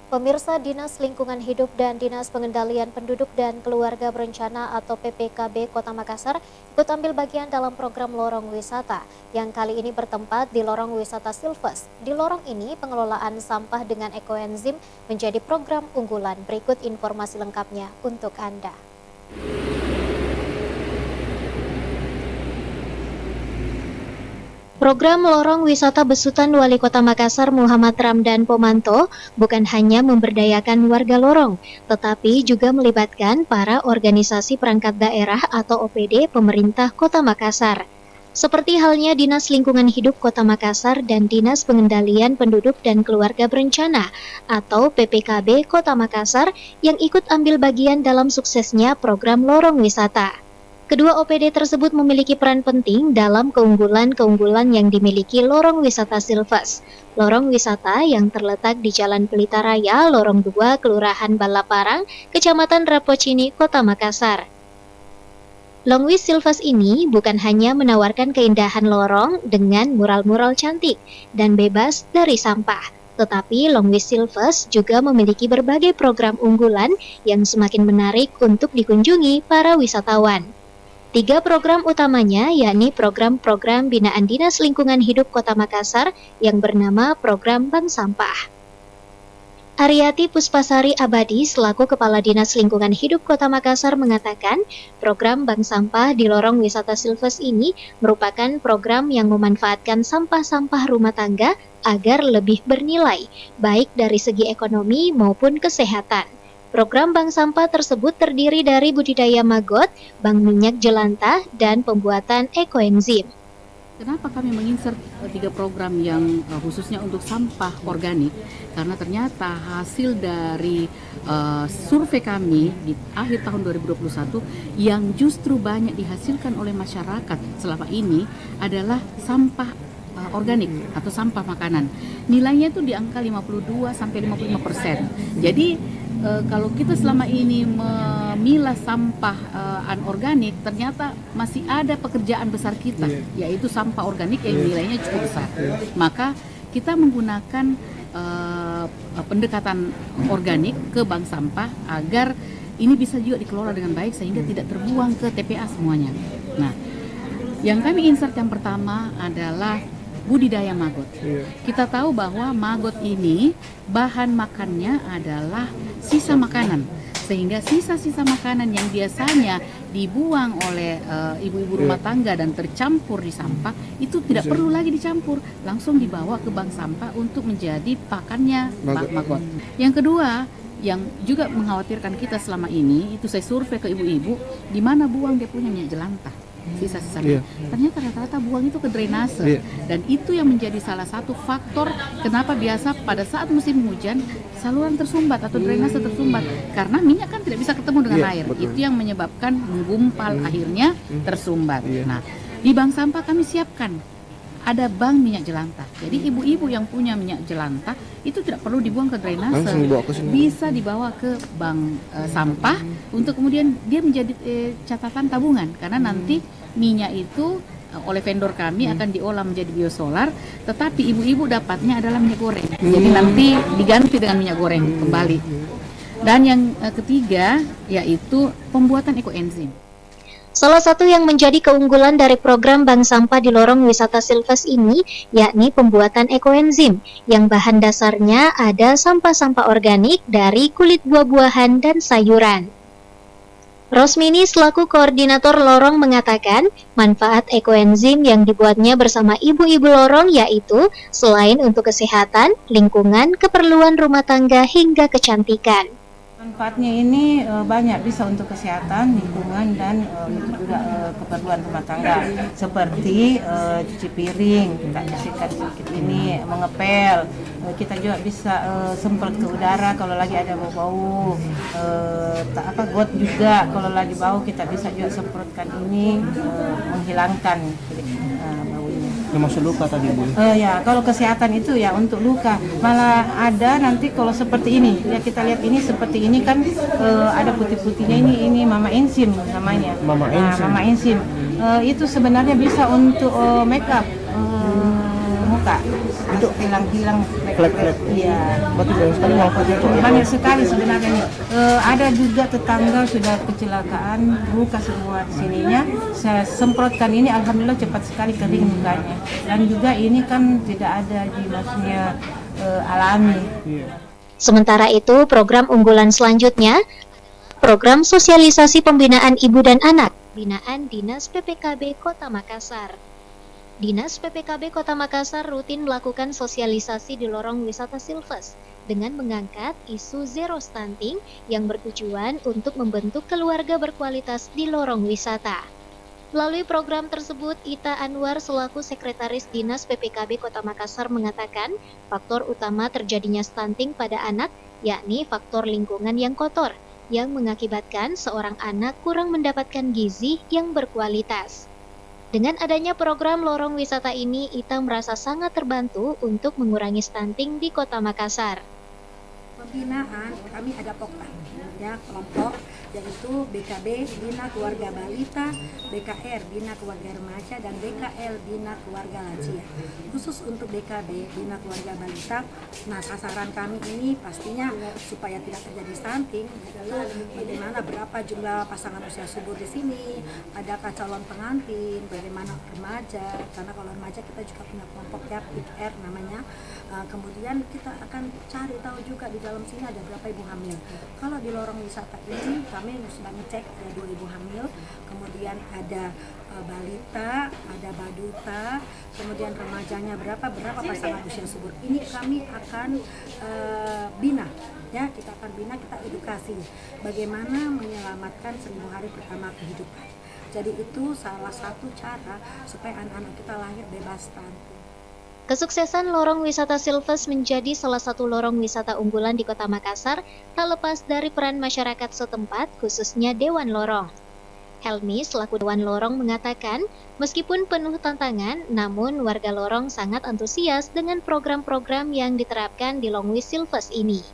Pemirsa, Dinas Lingkungan Hidup dan Dinas Pengendalian Penduduk dan Keluarga Berencana atau PPKB Kota Makassar ikut ambil bagian dalam program Lorong Wisata yang kali ini bertempat di Lorong Wisata Silves. Di lorong ini, pengelolaan sampah dengan ekoenzim menjadi program unggulan. Berikut informasi lengkapnya untuk Anda. Program Lorong Wisata besutan Wali Kota Makassar Muhammad Ramdan Pomanto bukan hanya memberdayakan warga lorong, tetapi juga melibatkan para organisasi perangkat daerah atau OPD pemerintah Kota Makassar. Seperti halnya Dinas Lingkungan Hidup Kota Makassar dan Dinas Pengendalian Penduduk dan Keluarga Berencana atau PPKB Kota Makassar yang ikut ambil bagian dalam suksesnya program Lorong Wisata. Kedua OPD tersebut memiliki peran penting dalam keunggulan-keunggulan yang dimiliki Lorong Wisata Silves. Lorong wisata yang terletak di Jalan Pelita Raya, Lorong 2, Kelurahan Balaparang, Kecamatan Rapocini, Kota Makassar. Longwis Silves ini bukan hanya menawarkan keindahan lorong dengan mural-mural cantik dan bebas dari sampah, tetapi Longwis Silves juga memiliki berbagai program unggulan yang semakin menarik untuk dikunjungi para wisatawan. 3 program utamanya yakni program-program binaan Dinas Lingkungan Hidup Kota Makassar yang bernama Program Bank Sampah. Ariati Puspasari Abadi selaku Kepala Dinas Lingkungan Hidup Kota Makassar mengatakan program Bank Sampah di Lorong Wisata Silves ini merupakan program yang memanfaatkan sampah-sampah rumah tangga agar lebih bernilai, baik dari segi ekonomi maupun kesehatan. Program bank sampah tersebut terdiri dari budidaya maggot, bank minyak jelantah, dan pembuatan ekoenzim. Kenapa kami menginsert 3 program yang khususnya untuk sampah organik? Karena ternyata hasil dari survei kami di akhir tahun 2021 yang justru banyak dihasilkan oleh masyarakat selama ini adalah sampah organik atau sampah makanan. Nilainya itu di angka 52-55%. Jadi kalau kita selama ini memilah sampah anorganik, ternyata masih ada pekerjaan besar kita, yaitu sampah organik yang nilainya cukup besar. Maka kita menggunakan pendekatan organik ke bank sampah agar ini bisa juga dikelola dengan baik sehingga tidak terbuang ke TPA semuanya. Nah, yang kami insert yang pertama adalah budidaya maggot. Kita tahu bahwa maggot ini bahan makannya adalah sisa makanan, sehingga sisa-sisa makanan yang biasanya dibuang oleh ibu-ibu rumah tangga dan tercampur di sampah itu tidak perlu lagi dicampur, langsung dibawa ke bank sampah untuk menjadi pakannya maggot. Yang kedua, yang juga mengkhawatirkan kita selama ini, itu saya survei ke ibu-ibu di mana buang dia punya minyak jelantah. Sisa-sisanya. Ternyata rata-rata buang itu ke drainase, dan itu yang menjadi salah satu faktor kenapa biasa pada saat musim hujan saluran tersumbat atau drainase tersumbat karena minyak kan tidak bisa ketemu dengan air. Betul. Itu yang menyebabkan menggumpal akhirnya tersumbat. Nah, di bank sampah kami siapkan ada bank minyak jelantah. Jadi ibu-ibu yang punya minyak jelantah itu tidak perlu dibuang ke drainase, bisa dibawa ke bank sampah untuk kemudian dia menjadi catatan tabungan, karena nanti minyak itu oleh vendor kami akan diolah menjadi biosolar, tetapi ibu-ibu dapatnya adalah minyak goreng. Jadi nanti diganti dengan minyak goreng kembali. Dan yang ketiga yaitu pembuatan ekoenzim. Salah satu yang menjadi keunggulan dari program bank sampah di Lorong Wisata Silves ini yakni pembuatan ekoenzim yang bahan dasarnya ada sampah-sampah organik dari kulit buah-buahan dan sayuran. Rosmini selaku koordinator lorong mengatakan manfaat ekoenzim yang dibuatnya bersama ibu-ibu lorong yaitu selain untuk kesehatan, lingkungan, keperluan rumah tangga hingga kecantikan. Manfaatnya ini banyak, bisa untuk kesehatan, lingkungan, dan juga keperluan rumah tangga seperti cuci piring, kita bersihkan sedikit ini, mengepel, kita juga bisa semprot ke udara kalau lagi ada bau-bau, got juga kalau lagi bau kita bisa juga semprotkan ini, menghilangkan bau ini. Termasuk luka tadi Bu? Ya, kalau kesehatan itu ya untuk luka. Malah ada nanti kalau seperti ini, ya kita lihat ini seperti ini kan ada putih-putihnya ini mama enzim namanya. Mama enzim. Mama enzim. Itu sebenarnya bisa untuk make up, muka suka Itu hilang-hilang flek-flek. Iya. Berarti banyak sekali manfaatnya kok ya. Banyak sekali sebenarnya. Ada juga tetangga sudah kecelakaan, buka semua di sininya. Saya semprotkan ini, alhamdulillah cepat sekali kering mukanya. Dan juga ini kan tidak ada di maksudnya alami. Iya. Sementara itu, program unggulan selanjutnya, program sosialisasi pembinaan ibu dan anak, binaan Dinas PPKB Kota Makassar. Dinas PPKB Kota Makassar rutin melakukan sosialisasi di lorong wisata Silves dengan mengangkat isu zero stunting yang bertujuan untuk membentuk keluarga berkualitas di lorong wisata. Melalui program tersebut, Ita Anwar selaku Sekretaris Dinas PPKB Kota Makassar mengatakan faktor utama terjadinya stunting pada anak yakni faktor lingkungan yang kotor yang mengakibatkan seorang anak kurang mendapatkan gizi yang berkualitas. Dengan adanya program lorong wisata ini, Ita merasa sangat terbantu untuk mengurangi stunting di Kota Makassar. Pembinaan kami ada POKTA, ya, kelompok yaitu BKB Bina Keluarga Balita, BKR Bina Keluarga Remaja, dan BKL Bina Keluarga Lansia. Khusus untuk BKB Bina Keluarga Balita, nah sasaran kami ini pastinya supaya tidak terjadi stunting, yaitu bagaimana berapa jumlah pasangan usia subur di sini, adakah calon pengantin, bagaimana remaja, karena kalau remaja kita juga punya kelompok ya, BKR namanya. Kemudian kita akan cari tahu juga di dalam sini ada berapa ibu hamil. Kalau di lorong wisata ini kami sudah ngecek ada 2 ibu hamil, kemudian ada balita, ada baduta, kemudian remajanya berapa pasangan usia subur. Ini kami akan bina, ya, kita akan bina, kita edukasi bagaimana menyelamatkan 1000 hari pertama kehidupan. Jadi itu salah satu cara supaya anak-anak kita lahir bebas stunting. Kesuksesan lorong wisata Silves menjadi salah satu lorong wisata unggulan di Kota Makassar tak lepas dari peran masyarakat setempat, khususnya Dewan Lorong. Helmi selaku Dewan Lorong mengatakan, meskipun penuh tantangan, namun warga Lorong sangat antusias dengan program-program yang diterapkan di Longwis Silves ini.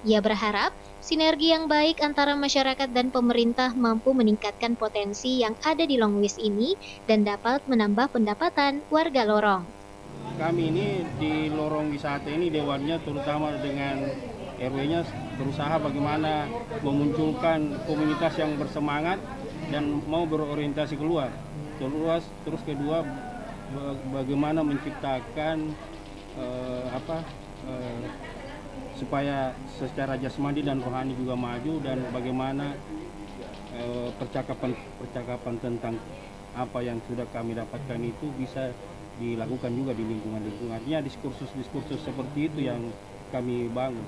Ia berharap sinergi yang baik antara masyarakat dan pemerintah mampu meningkatkan potensi yang ada di Longwis ini dan dapat menambah pendapatan warga Lorong. Kami ini di lorong wisata ini dewannya terutama dengan RW-nya berusaha bagaimana memunculkan komunitas yang bersemangat dan mau berorientasi keluar. Terus kedua bagaimana menciptakan supaya secara jasmani dan rohani juga maju, dan bagaimana percakapan tentang apa yang sudah kami dapatkan itu bisa dilakukan juga di lingkungan. Artinya diskursus seperti itu yang kami bangun.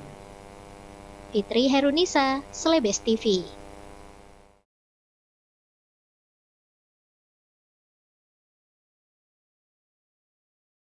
Fitri Herunisa, Slebes TV.